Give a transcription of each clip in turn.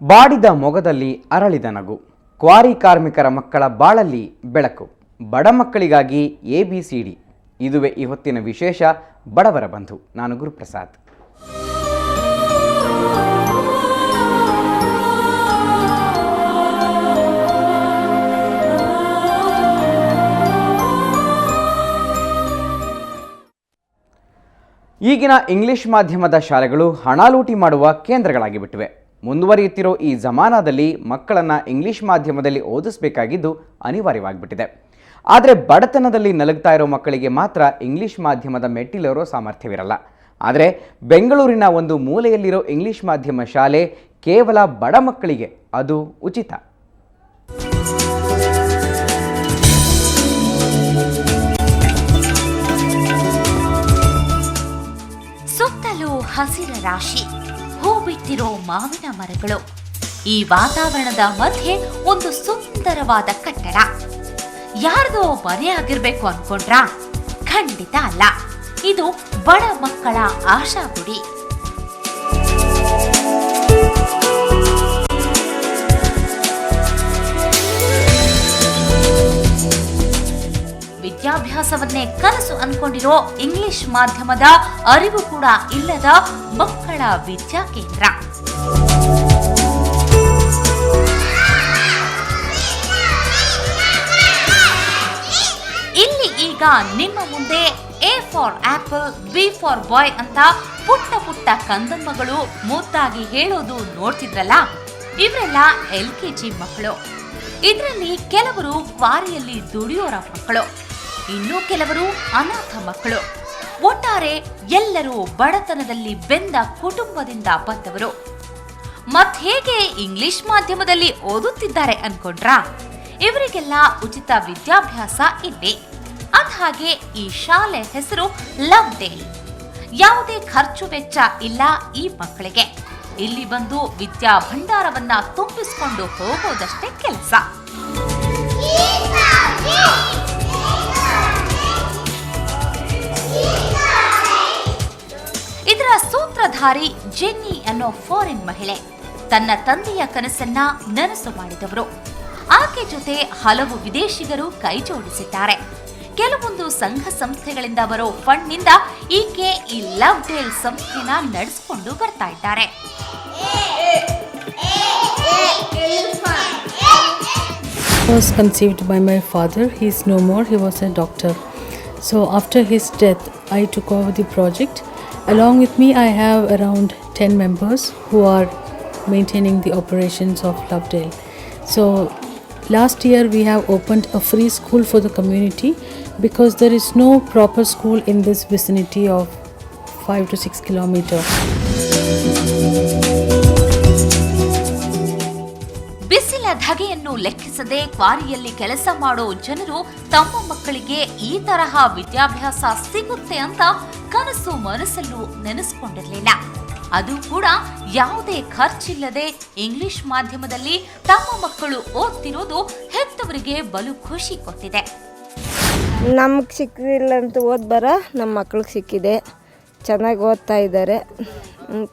ಬಾಡಿದ ಮೊಗದಲ್ಲಿ ಅರಳಿದ ನಗು, ಕ್ವಾರಿ ಕಾರ್ಮಿಕರ ಮಕ್ಕಳ ಬಾಳಲ್ಲಿ ಬೆಳಕು, ಬಡ ಮಕ್ಕಳಿಗಾಗಿ ABCD. ಇದುವೇ ಈ ಹೊತ್ತಿನ ವಿಶೇಷ ಬಡವರ ಬಂಧು. ನಾನು ಗುರುಪ್ರಸಾದ್. ಈಗಿನ ಇಂಗ್ಲಿಷ್ ಮಾಧ್ಯಮದ ಶಾಲೆಗಳು ಹಣ ಲೂಟಿ ಮಾಡುವ ಕೇಂದ್ರಗಳಾಗಿಬಿಟ್ಟಿವೆ. ಮುಂದುವರಿಯುತ್ತಿರೋ ಈ ಜಮಾನಾದಲ್ಲಿ ಮಕ್ಕಳನ್ನು ಇಂಗ್ಲಿಷ್ ಮಾಧ್ಯಮದಲ್ಲಿ ಓದಿಸಬೇಕಾಗಿದ್ದು ಅನಿವಾರ್ಯವಾಗಿಬಿಟ್ಟಿದೆ. ಆದರೆ ಬಡತನದಲ್ಲಿ ನಲುಗ್ತಾ ಇರೋ ಮಕ್ಕಳಿಗೆ ಮಾತ್ರ ಇಂಗ್ಲಿಷ್ ಮಾಧ್ಯಮದ ಮೆಟ್ಟಿಲೇರೋ ಸಾಮರ್ಥ್ಯವಿರಲ್ಲ. ಆದರೆ ಬೆಂಗಳೂರಿನ ಒಂದು ಮೂಲೆಯಲ್ಲಿರೋ ಇಂಗ್ಲಿಷ್ ಮಾಧ್ಯಮ ಶಾಲೆ ಕೇವಲ ಬಡ ಮಕ್ಕಳಿಗೆ, ಅದು ಉಚಿತ. ಸುತ್ತಲೂ ಹಸಿರ ರಾಶಿ, ಹೂ ಬಿಟ್ಟಿರೋ ಮಾವಿನ ಮರಗಳು. ಈ ವಾತಾವರಣದ ಮಧ್ಯೆ ಒಂದು ಸುಂದರವಾದ ಕಟ್ಟಡ. ಯಾರ್ದೋ ಮನೆ ಆಗಿರ್ಬೇಕು ಅನ್ಕೊಂಡ್ರಾ? ಖಂಡಿತ ಅಲ್ಲ, ಇದು ಬಡ ಮಕ್ಕಳ ಆಶಾಗುಡಿ. ವಿದ್ಯಾಭ್ಯಾಸವನ್ನೇ ಕನಸು ಅನ್ಕೊಂಡಿರೋ ಇಂಗ್ಲಿಷ್ ಮಾಧ್ಯಮದ ಅರಿವು ಕೂಡ ಇಲ್ಲದ ಮಕ್ಕಳ ವಿದ್ಯಾ ಕೇಂದ್ರ. ಇಲ್ಲಿ ಈಗ ನಿಮ್ಮ ಮುಂದೆ A for apple, B for boy ಅಂತ ಪುಟ್ಟ ಪುಟ್ಟ ಕಂದಮ್ಮಗಳು ಮುದ್ದಾಗಿ ಹೇಳೋದು ನೋಡ್ತಿದ್ರಲ್ಲ, ಇವರೆಲ್ಲ LKG ಮಕ್ಕಳು. ಇದರಲ್ಲಿ ಕೆಲವರು ಕ್ವಾರಿಯಲ್ಲಿ ದುಡಿಯೋರ ಮಕ್ಕಳು, ಇನ್ನೂ ಕೆಲವರು ಅನಾಥ ಮಕ್ಕಳು. ಒಟ್ಟಾರೆ ಎಲ್ಲರೂ ಬಡತನದಲ್ಲಿ ಬೆಂದ ಕುಟುಂಬದಿಂದ ಬಂದವರು. ಮತ್ತೇಗೆ ಇಂಗ್ಲಿಷ್ ಮಾಧ್ಯಮದಲ್ಲಿ ಓದುತ್ತಿದ್ದಾರೆ ಅನ್ಕೊಂಡ್ರಾ? ಇವರಿಗೆಲ್ಲ ಉಚಿತ ವಿದ್ಯಾಭ್ಯಾಸ ಇದೆ. ಅಂದ್ಹಾಗೆ ಈ ಶಾಲೆ ಹೆಸರು ಲವ್ಡೇಲ್. ಯಾವುದೇ ಖರ್ಚು ವೆಚ್ಚ ಇಲ್ಲ ಈ ಮಕ್ಕಳಿಗೆ. ಇಲ್ಲಿ ಬಂದು ವಿದ್ಯಾ ಭಂಡಾರವನ್ನ ತುಂಬಿಸಿಕೊಂಡು ಹೋಗೋದಷ್ಟೇ ಕೆಲಸ. ಇದರ ಸೂತ್ರಧಾರಿ ಜೆನ್ನಿ ಅನ್ನೋ ಫಾರಿನ್ ಮಹಿಳೆ. ತನ್ನ ತಂದೆಯ ಕನಸನ್ನ ನನಸು ಮಾಡಿದವರು. ಆಕೆ ಜೊತೆ ಹಲವು ವಿದೇಶಿಗರು ಕೈ ಜೋಡಿಸಿದ್ದಾರೆ. ಕೆಲವೊಂದು ಸಂಘ ಸಂಸ್ಥೆಗಳಿಂದ ಬರೋ ಫಂಡ್ ನಿಂದ ಈಕೆ ಈ ಲವ್ಡೇಲ್ ಸಂಸ್ಥೆನ ನಡೆಸಿಕೊಂಡು ಬರ್ತಾ ಇದ್ದಾರೆ. Was conceived by my father. He is no more. He was a doctor. So after his death, I took over the project. Along with me, I have around 10 members who are maintaining the operations of Lovedale. So last year we have opened a free school for the community because there is no proper school in this vicinity of 5 to 6 kilometers. ಬಿಸಿಲ ಧಗೆಯನ್ನು ಲೆಕ್ಕಿಸದೆ ಕ್ವಾರಿಯಲ್ಲಿ ಕೆಲಸ ಮಾಡೋ ಜನರು ತಮ್ಮ ಮಕ್ಕಳಿಗೆ ಈ ತರಹ ವಿದ್ಯಾಭ್ಯಾಸ ಸಿಗುತ್ತೆ ಅಂತ ಕನಸು ಮನಸ್ಸಲ್ಲೂ ನೆನೆಸ್ಕೊಂಡಿರಲಿಲ್ಲ. ಅದು ಕೂಡ ಯಾವುದೇ ಖರ್ಚಿಲ್ಲದೆ ಇಂಗ್ಲಿಷ್ ಮಾಧ್ಯಮದಲ್ಲಿ ತಮ್ಮ ಮಕ್ಕಳು ಓದ್ತಿರೋದು ಹೆತ್ತವರಿಗೆ ಬಲು ಖುಷಿ ಕೊಟ್ಟಿದೆ. ನಮಗೆ ಸಿಕ್ಕಿಲ್ಲ ಅಂತ ಓದ್ಬಾರ, ನಮ್ಮ ಮಕ್ಳಿಗೆ ಸಿಕ್ಕಿದೆ. ಚೆನ್ನಾಗಿ ಓದ್ತಾ ಇದ್ದಾರೆ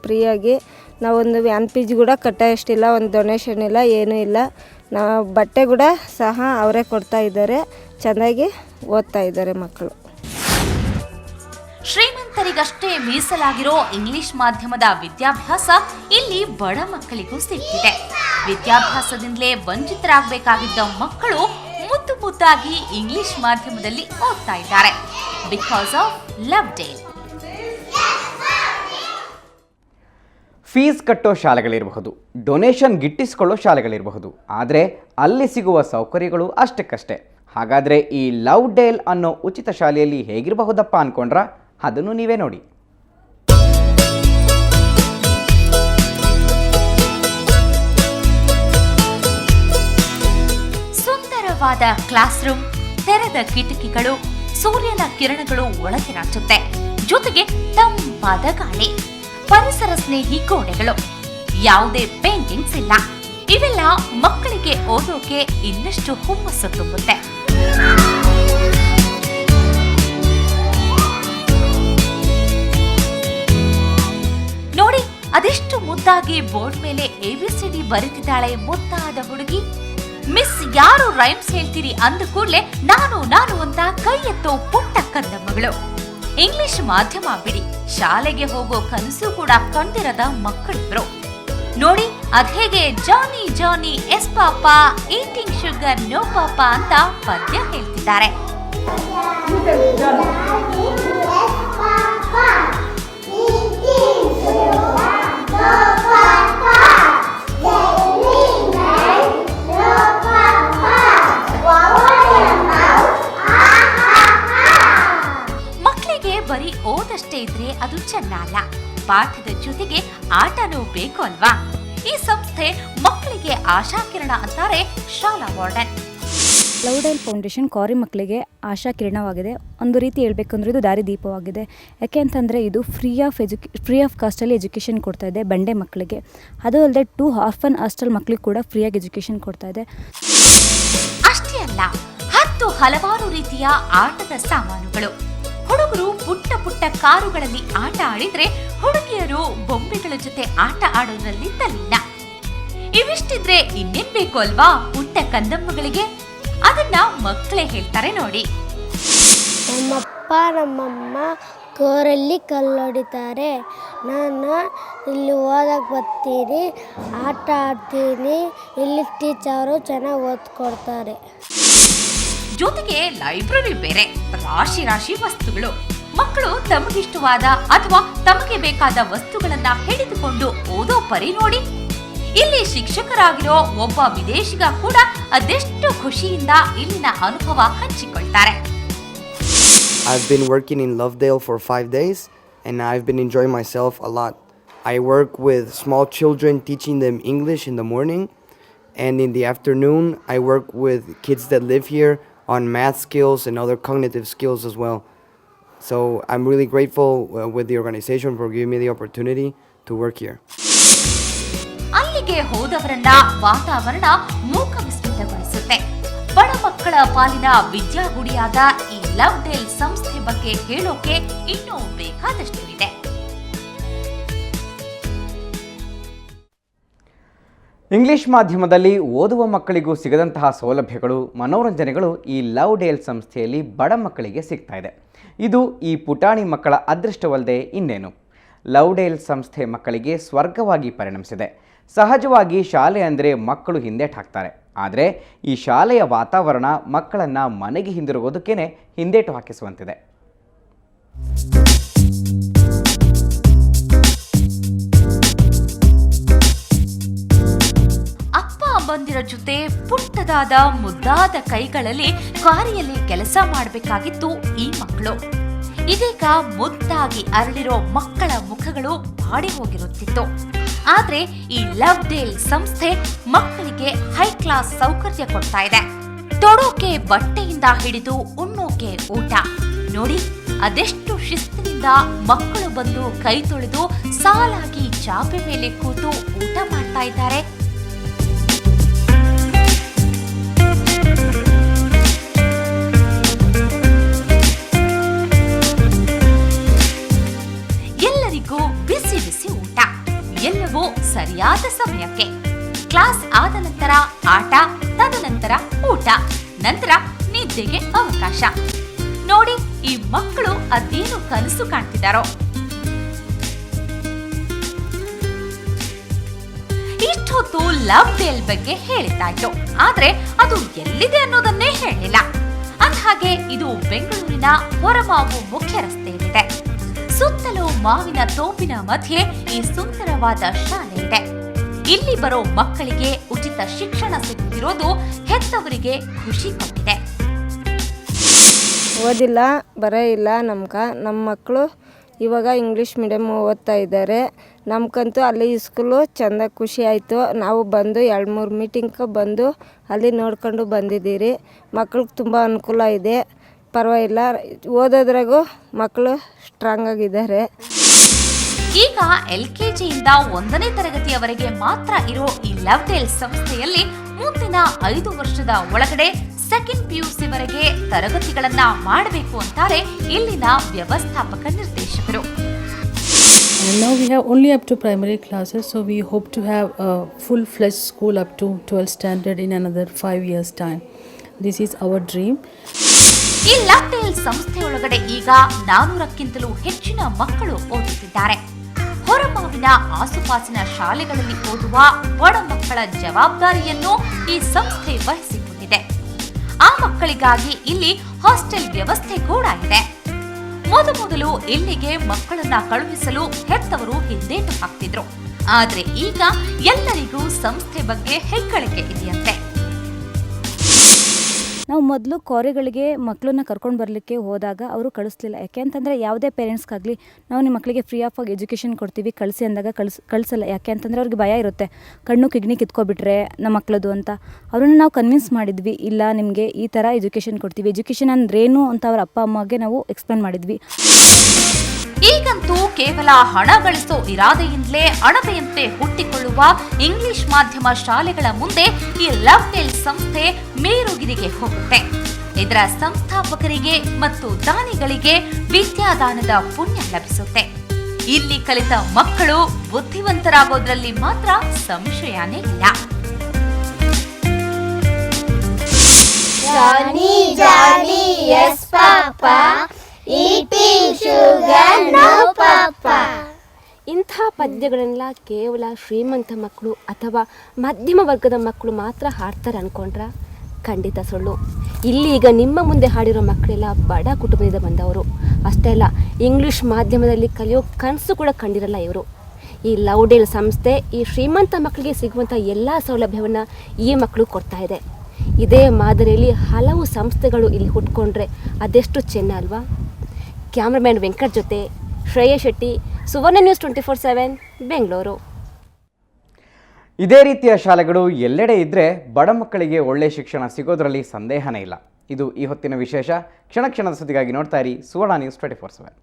ಫ್ರೀಯಾಗಿ. ನಾವೊಂದು ವ್ಯಾನ್ ಫೀಸ್ ಕೂಡ ಕಟ್ಟೋಷ್ಟಿಲ್ಲ, ಒಂದು ಡೊನೇಷನ್ ಇಲ್ಲ, ಏನೂ ಇಲ್ಲ. ನಾವು ಬಟ್ಟೆ ಕೂಡ ಸಹ ಅವರೇ ಕೊಡ್ತಾ ಇದ್ದಾರೆ. ಚೆನ್ನಾಗಿ ಓದ್ತಾ ಇದ್ದಾರೆ ಮಕ್ಕಳು. ಶ್ರೀಮಂತರಿಗಷ್ಟೇ ಮೀಸಲಾಗಿರೋ ಇಂಗ್ಲಿಷ್ ಮಾಧ್ಯಮದ ವಿದ್ಯಾಭ್ಯಾಸ ಇಲ್ಲಿ ಬಡ ಮಕ್ಕಳಿಗೂ ಸಿಕ್ಕಿದೆ. ವಿದ್ಯಾಭ್ಯಾಸದಿಂದಲೇ ವಂಚಿತರಾಗಬೇಕಾಗಿದ್ದ ಮಕ್ಕಳು ಮುದ್ದು ಮುದ್ದಾಗಿ ಇಂಗ್ಲಿಷ್ ಮಾಧ್ಯಮದಲ್ಲಿ ಓದ್ತಾ ಇದ್ದಾರೆ. Because of ಲವ್ಡೇಲ್. ಫೀಸ್ ಕಟ್ಟೋ ಶಾಲೆಗಳಿರಬಹುದು, ಡೊನೇಷನ್ ಗಿಟ್ಟಿಸಿಕೊಳ್ಳೋ ಶಾಲೆಗಳಿರಬಹುದು, ಆದರೆ ಅಲ್ಲಿ ಸಿಗುವ ಸೌಕರ್ಯಗಳು ಅಷ್ಟಕ್ಕಷ್ಟೇ. ಹಾಗಾದರೆ ಈ ಲವ್ಡೇಲ್ ಅನ್ನೋ ಉಚಿತ ಶಾಲೆಯಲ್ಲಿ ಹೇಗಿರಬಹುದಪ್ಪ ಅನ್ಕೊಂಡ್ರಾ? ಅದನ್ನು ನೀವೇ ನೋಡಿ. ಸುಂದರವಾದ ಕ್ಲಾಸ್ ರೂಮ್, ತೆರೆದ ಕಿಟಕಿಗಳು, ಸೂರ್ಯನ ಕಿರಣಗಳು ಒಳಗೆ ನಾಚುತ್ತೆ. ಜೊತೆಗೆ ತಂಪಾದ ಗಾಳಿ, ಪರಿಸರ ಸ್ನೇಹಿ ಗೋಡೆಗಳು, ಯಾವುದೇ ಪೇಂಟಿಂಗ್ಸ್ ಇಲ್ಲ. ಇವೆಲ್ಲ ಮಕ್ಕಳಿಗೆ ಓದೋಕೆ ಇನ್ನಷ್ಟು ಹುಮ್ಮಸ್ಸು ತುಂಬುತ್ತೆ. ನೋಡಿ, ಅದೆಷ್ಟು ಮುದ್ದಾಗಿ ಬೋರ್ಡ್ ಮೇಲೆ ABCD ಬರೆದಿದ್ದಾಳೆ ಮುದ್ದಾದ ಹುಡುಗಿ. ಮಿಸ್ ಯಾರು ರೈಮ್ಸ್ ಹೇಳ್ತೀರಿ ಅಂದ ಕೂಡಲೇ ನಾನು ನಾನು ಅಂತ ಕೈ ಎತ್ತೋ ಪುಟ್ಟ ಕಂದಮ್ಮಗಳು. ಇಂಗ್ಲಿಷ್ ಮಾಧ್ಯಮ ಬಿಡಿ, ಶಾಲೆಗೆ ಹೋಗೋ ಕನಸು ಕೂಡ ಕಂಡಿರದ ಮಕ್ಕಳಿಬ್ರು. ನೋಡಿ ಅದ್ಹೇಗೆ Johnny Johnny yes papa eating sugar no papa ಅಂತ ಪದ್ಯ ಹೇಳ್ತಿದ್ದಾರೆ. ಮಕ್ಕಳಿಗೆ ಬರೀ ಓದಷ್ಟೇ ಇದ್ರೆ ಅದು ಚೆನ್ನಲ್ಲ, ಪಾಠದ ಜೊತೆಗೆ ಆಟನೂ ಬೇಕು ಅಲ್ವಾ? ಈ ಸಂಸ್ಥೆ ಮಕ್ಕಳಿಗೆ ಆಶಾಕಿರಣ ಅಂತಾರೆ ಶಾಲಾ ವಾರ್ಡನ್. ಲವ್ಡೈಲ್ ಫೌಂಡೇಶನ್ ಕಾರಿ ಮಕ್ಕಳಿಗೆ ಆಶಾ ಕಿರಣವಾಗಿದೆ. ಒಂದು ರೀತಿ ಹೇಳಬೇಕಂದ್ರೆ ಇದು ದಾರಿದೀಪವಾಗಿದೆ. ಯಾಕೆ ಅಂತಂದರೆ ಇದು ಫ್ರೀ ಆಫ್ ಕಾಸ್ಟಲ್ಲಿ ಎಜುಕೇಷನ್ ಕೊಡ್ತಾ ಇದೆ ಬಂಡೆ ಮಕ್ಕಳಿಗೆ. ಅದು ಅಲ್ಲದೆ 2 ಆರ್ಫನ್ ಹಾಸ್ಟೆಲ್ ಮಕ್ಕಳಿಗೆ ಕೂಡ ಫ್ರೀಯಾಗಿ ಎಜುಕೇಷನ್ ಕೊಡ್ತಾ ಇದೆ. ಅಷ್ಟೇ ಅಲ್ಲ, 10 ಹಲವಾರು ರೀತಿಯ ಆಟದ ಸಾಮಾನುಗಳು. ಹುಡುಗರು ಪುಟ್ಟ ಪುಟ್ಟ ಕಾರುಗಳಲ್ಲಿ ಆಟ ಆಡಿದ್ರೆ ಹುಡುಗಿಯರು ಬೊಂಬೆಗಳ ಜೊತೆ ಆಟ ಆಡೋದ್ರಲ್ಲಿ ತಲ್ಲೀನ. ಇವಿಷ್ಟಿದ್ರೆ ಇನ್ನೇನ್ ಬೇಕು ಅಲ್ವಾ ಪುಟ್ಟ ಕಂದಮ್ಮಗಳಿಗೆ? ಅದನ್ನ ಮಕ್ಕಳೇ ಹೇಳ್ತಾರೆ ನೋಡಿ. ನಮ್ಮಪ್ಪ ನಮ್ಮಮ್ಮ ಕೋರಲ್ಲಿ ಕಲ್ಲೊಡಿತಾರೆ, ನಾನು ಇಲ್ಲಿ ಓದಕ್ಕೆ ಬರ್ತೀನಿ, ಆಟ ಆಡ್ತೀನಿ, ಇಲ್ಲಿ ಟೀಚರು ಚೆನ್ನಾಗಿ ಓದ್ಕೊಡ್ತಾರೆ. ಜೊತೆಗೆ ಲೈಬ್ರರಿ ಬೇರೆ, ರಾಶಿ ರಾಶಿ ವಸ್ತುಗಳು. ಮಕ್ಕಳು ತಮಗಿಷ್ಟವಾದ ಅಥವಾ ತಮಗೆ ಬೇಕಾದ ವಸ್ತುಗಳನ್ನ ಹಿಡಿದುಕೊಂಡು ಓದೋ ಪರಿ ನೋಡಿ. ಇಲ್ಲಿ ಶಿಕ್ಷಕರಾಗಿರೋ ಒಬ್ಬ ವಿದೇಶಿಗ ಕೂಡ ಅದೆಷ್ಟು ಖುಷಿಯಿಂದ ಇಲ್ಲಿನ ಅನುಭವ ಹಂಚಿಕೊಳ್ತಾರೆ. I've been working in Lovedale for 5 days and I've been enjoying myself a lot. I work with small children teaching them English in the morning, and in the afternoon I work with kids that live here on math skills and other cognitive skills as well. So I'm really grateful with the organization for giving me the opportunity to work here. ಅಲ್ಲಿಗೆ ಹೋದವರನ್ನ ವಾತಾವರಣ ಮೂಕ ವಿಸ್ಮಿತಗೊಳಿಸುತ್ತೆ. ಬಡ ಮಕ್ಕಳ ಪಾಲಿನ ವಿದ್ಯಾಗುಡಿಯಾದ ಈ ಲವ್ಡೇಲ್ ಸಂಸ್ಥೆ ಬಗ್ಗೆ ಹೇಳೋಕೆ ಇನ್ನೂ ಬೇಕಾದಷ್ಟು ಇದೆ. ಇಂಗ್ಲಿಷ್ ಮಾಧ್ಯಮದಲ್ಲಿ ಓದುವ ಮಕ್ಕಳಿಗೂ ಸಿಗದಂತಹ ಸೌಲಭ್ಯಗಳು, ಮನೋರಂಜನೆಗಳು ಈ ಲವ್ಡೇಲ್ ಸಂಸ್ಥೆಯಲ್ಲಿ ಬಡ ಮಕ್ಕಳಿಗೆ ಸಿಗ್ತಾ ಇದೆ. ಇದು ಈ ಪುಟಾಣಿ ಮಕ್ಕಳ ಅದೃಷ್ಟವಲ್ಲದೆ ಇನ್ನೇನು. ಲವ್ಡೇಲ್ ಸಂಸ್ಥೆ ಮಕ್ಕಳಿಗೆ ಸ್ವರ್ಗವಾಗಿ ಪರಿಣಮಿಸಿದೆ. ಸಹಜವಾಗಿ ಶಾಲೆ ಅಂದರೆ ಮಕ್ಕಳು ಹಿಂದೇಟು ಹಾಕ್ತಾರೆ. ಆದರೆ ಈ ಶಾಲೆಯ ವಾತಾವರಣ ಮಕ್ಕಳನ್ನು ಮನೆಗೆ ಹಿಂದಿರುಗೋದಕ್ಕೇ ಹಿಂದೇಟು ಹಾಕಿಸುವಂತಿದೆ. ಬಂದಿರೋ ಜೊತೆ ಪುಟ್ಟದಾದ ಮುದ್ದಾದ ಕೈಗಳಲ್ಲಿ ಕಾರಿಯಲ್ಲಿ ಕೆಲಸ ಮಾಡಬೇಕಾಗಿತ್ತು ಈ ಮಕ್ಕಳು. ಇದೀಗ ಮುದ್ದಾಗಿ ಅರಳಿರೋ ಮಕ್ಕಳ ಮುಖಗಳು ಬಾಡಿ ಹೋಗಿರುತ್ತಿತ್ತು. ಆದ್ರೆ ಈ ಲವ್ಡೇಲ್ ಸಂಸ್ಥೆ ಮಕ್ಕಳಿಗೆ ಹೈ ಕ್ಲಾಸ್ ಸೌಕರ್ಯ ಕೊಡ್ತಾ ಇದೆ. ತೊಡೋಕೆ ಬಟ್ಟೆಯಿಂದ ಹಿಡಿದು ಉಣ್ಣೋಕೆ ಊಟ ನೋಡಿ. ಅದೆಷ್ಟು ಶಿಸ್ತಿನಿಂದ ಮಕ್ಕಳು ಬಂದು ಕೈ ತೊಳೆದು ಸಾಲಾಗಿ ಚಾಪೆ ಮೇಲೆ ಕೂತು ಊಟ ಮಾಡ್ತಾ ಇದ್ದಾರೆ. ಎಲ್ಲರಿಗೂ ಬಿಸಿ ಬಿಸಿ ಊಟ, ಎಲ್ಲವೂ ಸರಿಯಾದ ಸಮಯಕ್ಕೆ. ಕ್ಲಾಸ್ ಆದ ನಂತರ ಆಟ, ತದನಂತರ ಊಟ, ನಂತರ ನಿದ್ದೆಗೆ ಅವಕಾಶ. ನೋಡಿ ಈ ಮಕ್ಕಳು ಅದೇನು ಕನಸು ಕಾಣ್ತಿದ್ದಾರೋ. ಇಷ್ಟೊತ್ತು ಲವ್ಡೇಲ್ ಬಗ್ಗೆ ಹೇಳಿದ್ದಾಯ್ತು, ಆದ್ರೆ ಅದು ಎಲ್ಲಿದೆ ಅನ್ನೋದನ್ನೇ ಹೇಳಿಲ್ಲ. ಅಂದ್ಹಾಗೆ ಇದು ಬೆಂಗಳೂರಿನ ಹೊರಮಾವು ಮುಖ್ಯ ರಸ್ತೆಯಲ್ಲಿದೆ. ಸುತ್ತಲೂ ಮಾವಿನ ತೋಪಿನ ಮಧ್ಯೆ ಈ ಸುಂದರವಾದ ಶಾಲೆ ಇದೆ. ಇಲ್ಲಿ ಬರೋ ಮಕ್ಕಳಿಗೆ ಉಚಿತ ಶಿಕ್ಷಣ ಸಿಗುತ್ತಿರೋದು ಹೆತ್ತವರಿಗೆ ಖುಷಿ ಕೊಟ್ಟಿದೆ. ಓದಿಲ್ಲ ಬರ ಇಲ್ಲ ನಮ್ಮ ಮಕ್ಕಳು ಇವಾಗ ಇಂಗ್ಲೀಷ್ ಮೀಡಿಯಮ್ ಓದ್ತಾ ಇದ್ದಾರೆ. ನಮ್ಗಂತೂ ಅಲ್ಲಿ ಸ್ಕೂಲು ಚೆಂದ ಖುಷಿ ಆಯಿತು. ನಾವು ಬಂದು 2-3 ಮೀಟಿಂಗ್ಗೆ ಬಂದು ಅಲ್ಲಿ ನೋಡ್ಕೊಂಡು ಬಂದಿದ್ದೀರಿ. ಮಕ್ಳಿಗೆ ತುಂಬ ಅನುಕೂಲ ಇದೆ, ಪರವಾಗಿಲ್ಲ. ಓದೋದ್ರಾಗೂ ಮಕ್ಕಳು ಸ್ಟ್ರಾಂಗ್ ಆಗಿದ್ದಾರೆ. ಈಗ LKGಯಿಂದ 1ನೇ ತರಗತಿಯವರೆಗೆ ಮಾತ್ರ ಇರೋ ಈ ಲವ್ಡೇಲ್ ಸಂಸ್ಥೆಯಲ್ಲಿ ಮುಂದಿನ 5 ವರ್ಷದ ಒಳಗಡೆ 2nd PUC ವರೆಗೆ ತರಗತಿಗಳನ್ನ ಮಾಡಬೇಕು ಅಂತಾರೆ ಇಲ್ಲಿನ ವ್ಯವಸ್ಥಾಪಕ ನಿರ್ದೇಶಕರು. And now we have only up to primary classes, so we hope to have a full-fledged school up to 12th standard in another 5 years' time. This is our dream. ಈ ಲಾಕ್ಟೇಲ್ ಸಂಸ್ಥೆಯೊಳಗಡೆ ಈಗ 400ಕ್ಕಿಂತಲೂ ಹೆಚ್ಚಿನ ಮಕ್ಕಳು ಓದುತ್ತಿದ್ದಾರೆ. ಹೊರಮಾವಿನ ಆಸುಪಾಸಿನ ಶಾಲೆಗಳಲ್ಲಿ ಓದುವ ಬಡ ಮಕ್ಕಳ ಜವಾಬ್ದಾರಿಯನ್ನು ಈ ಸಂಸ್ಥೆ ವಹಿಸಿಕೊಂಡಿದೆ. ಆ ಮಕ್ಕಳಿಗಾಗಿ ಇಲ್ಲಿ ಹಾಸ್ಟೆಲ್ ವ್ಯವಸ್ಥೆ ಕೂಡ ಇದೆ. ಮೊದಲು ಇಲ್ಲಿಗೆ ಮಕ್ಕಳನ್ನ ಕಳುಹಿಸಲು ಹೆತ್ತವರು ಹಿಂದೇಟು ಹಾಕ್ತಿದ್ರು. ಆದ್ರೆ ಈಗ ಎಲ್ಲರಿಗೂ ಸಂಸ್ಥೆ ಬಗ್ಗೆ ಹೆಗ್ಗಳಿಕೆ ಇದೆಯಂತೆ. ನಾವು ಮೊದಲು ಕೋರೆಗಳಿಗೆ ಮಕ್ಕಳನ್ನ ಕರ್ಕೊಂಡು ಬರಲಿಕ್ಕೆ ಹೋದಾಗ ಅವರು ಕಳಿಸ್ಲಿಲ್ಲ. ಯಾಕೆ ಅಂತಂದರೆ ಯಾವುದೇ ಪೇರೆಂಟ್ಸ್ಗಾಗಲಿ ನಾವು ನಿಮ್ಮ ಮಕ್ಕಳಿಗೆ ಫ್ರೀ ಆಫ್ ಆಗಿ ಎಜುಕೇಷನ್ ಕೊಡ್ತೀವಿ ಕಳಿಸಿ ಅಂದಾಗ ಕಳಿಸಲ್ಲ. ಯಾಕೆ ಅಂತಂದರೆ ಅವ್ರಿಗೆ ಭಯ ಇರುತ್ತೆ, ಕಣ್ಣು ಕಿಡ್ನಿ ಕಿತ್ಕೊಬಿಟ್ರೆ ನಮ್ಮ ಮಕ್ಕಳದು ಅಂತ. ಅವ್ರನ್ನ ನಾವು ಕನ್ವಿನ್ಸ್ ಮಾಡಿದ್ವಿ, ಇಲ್ಲ ನಿಮಗೆ ಈ ಥರ ಎಜುಕೇಷನ್ ಕೊಡ್ತೀವಿ, ಎಜುಕೇಷನ್ ಅಂದ್ರೇನು ಅಂತ ಅವ್ರ ಅಪ್ಪ ಅಮ್ಮಗೆ ನಾವು ಎಕ್ಸ್ಪ್ಲೇನ್ ಮಾಡಿದ್ವಿ. ಈಗಂತೂ ಕೇವಲ ಹಣ ಗಳಿಸೋ ಇರಾದೆಯಿಂದಲೇ ಅಣಬೆಯಂತೆ ಹುಟ್ಟಿಕೊಳ್ಳುವ ಇಂಗ್ಲಿಷ್ ಮಾಧ್ಯಮ ಶಾಲೆಗಳ ಮುಂದೆ ಈ ಲಾಕ್ಟೇಲ್ ಸಂಸ್ಥೆ ಮೇರುಗಿರಿಗೆ ಹೋಗುತ್ತೆ. ಇದರ ಸಂಸ್ಥಾಪಕರಿಗೆ ಮತ್ತು ದಾನಿಗಳಿಗೆ ವಿದ್ಯಾದಾನದ ಪುಣ್ಯ ಲಭಿಸುತ್ತೆ. ಇಲ್ಲಿ ಕಲಿತ ಮಕ್ಕಳು ಬುದ್ಧಿವಂತರಾಗೋದ್ರಲ್ಲಿ ಮಾತ್ರ ಸಂಶಯನೇ ಇಲ್ಲ. Johnny, Johnny, yes, Papa. Eating sugar, no, Papa. ಇಂಥ ಪದ್ಯಗಳನ್ನೆಲ್ಲ ಕೇವಲ ಶ್ರೀಮಂತ ಮಕ್ಕಳು ಅಥವಾ ಮಧ್ಯಮ ವರ್ಗದ ಮಕ್ಕಳು ಮಾತ್ರ ಹಾಡ್ತಾರೆ ಅಂದ್ಕೊಂಡ್ರ? ಖಂಡಿತ ಸುಳ್ಳು. ಇಲ್ಲಿ ಈಗ ನಿಮ್ಮ ಮುಂದೆ ಹಾಡಿರೋ ಮಕ್ಕಳೆಲ್ಲ ಬಡ ಕುಟುಂಬದಿಂದ ಬಂದವರು. ಅಷ್ಟೇ ಅಲ್ಲ, ಇಂಗ್ಲೀಷ್ ಮಾಧ್ಯಮದಲ್ಲಿ ಕಲಿಯೋ ಕನಸು ಕೂಡ ಕಂಡಿರಲ್ಲ ಇವರು. ಈ ಲೌಡೇಲ್ ಸಂಸ್ಥೆ ಈ ಶ್ರೀಮಂತ ಮಕ್ಕಳಿಗೆ ಸಿಗುವಂಥ ಎಲ್ಲ ಸೌಲಭ್ಯವನ್ನು ಈ ಮಕ್ಕಳು ಕೊಡ್ತಾ ಇದೆ. ಇದೇ ಮಾದರಿಯಲ್ಲಿ ಹಲವು ಸಂಸ್ಥೆಗಳು ಇಲ್ಲಿ ಹುಟ್ಕೊಂಡ್ರೆ ಅದೆಷ್ಟು ಚೆನ್ನ ಅಲ್ವಾ? ಕ್ಯಾಮ್ರಾಮ್ಯಾನ್ ವೆಂಕಟ್ ಜೊತೆ ಶ್ರೇಯಾ ಶೆಟ್ಟಿ, ಸುವರ್ಣ ನ್ಯೂಸ್ 24/7 ಬೆಂಗಳೂರು. ಇದೇ ರೀತಿಯ ಶಾಲೆಗಳು ಎಲ್ಲೆಡೆ ಇದ್ದರೆ ಬಡ ಮಕ್ಕಳಿಗೆ ಒಳ್ಳೆಯ ಶಿಕ್ಷಣ ಸಿಗೋದರಲ್ಲಿ ಸಂದೇಹನೇ ಇಲ್ಲ. ಇದು ಈ ಹೊತ್ತಿನ ವಿಶೇಷ. ಕ್ಷಣ ಕ್ಷಣದ ಸುದ್ದಿಗಾಗಿ ನೋಡ್ತಾ ಇರಿ ಸುವರ್ಣ ನ್ಯೂಸ್ 24/7.